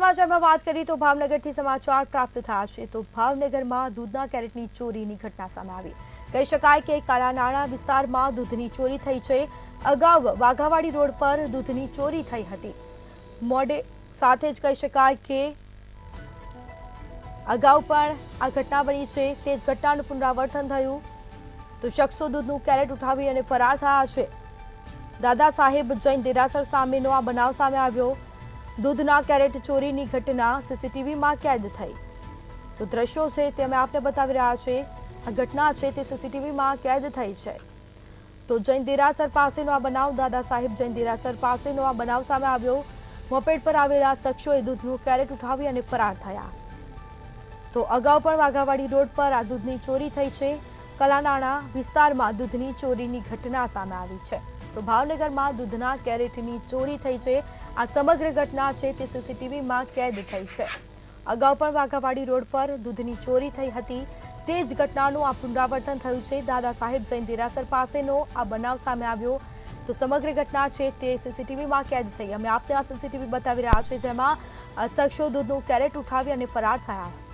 સમાચારમાં વાત કરીએ તો ભાવનગરથી સમાચાર પ્રાપ્ત થયા છે તો ભાવનગરમાં દૂધના કેરેટની ચોરીની ઘટના સામે આવી કહી શકાય કે કાલાનાણા વિસ્તારમાં દૂધની ચોરી થઈ છે અગાઉ વાઘાવાડી રોડ પર દૂધની ચોરી થઈ હતી મોડે સાથે જ કહી શકાય કે અગાઉ પણ આ ઘટના બની છે તે જ ઘટનાનું પુનરાવર્તન થયું તો શખ્સો દૂધનું કેરેટ ઉઠાવી અને ફરાર થયા છે દાદા સાહેબ જૈન દેરાસર સામેનો આ બનાવ સામે આવ્યો દૂધના કેરેટ ચોરીની ઘટના સીસીટીવીમાં કેદ થઈ તો દ્રશ્યો છે તે અમે આપને બતાવી રહ્યા છે આ ઘટના છે તે સીસીટીવીમાં કેદ થઈ છે તો જૈન દેરાસર પાસેનો આ બનાવ દાદા સાહેબ જૈન દેરાસર પાસેનો આ બનાવ સામે આવ્યો મોપેડ પર આવેલા શખ્સોએ દૂધનું કેરેટ ઉઠાવી અને ફરાર થયા તો અગાઉ પણ વાઘાવાડી રોડ પર આ દૂધની ચોરી થઈ છે કલાનાણા વિસ્તારમાં દૂધની ચોરીની ઘટના સામે આવી છે તો ભાવનગરમાં દૂધના કેરેટની ચોરી થઈ છે આ સમગ્ર ઘટના છે તે સીસીટીવીમાં કેદ થઈ છે અગાઉ પણ વાઘાવાડી રોડ પર દૂધની ચોરી થઈ હતી તે જ ઘટનાનું આ પુનરાવર્તન થયું છે દાદા સાહેબ જૈન દેરાસર પાસેનો આ બનાવ સામે આવ્યો તો સમગ્ર ઘટના છે તે સીસીટીવીમાં કેદ થઈ અમે આપને આ સીસીટીવી બતાવી રહ્યા છે જેમાં શખ્સો દૂધનું કેરેટ ઉઠાવી અને ફરાર થયા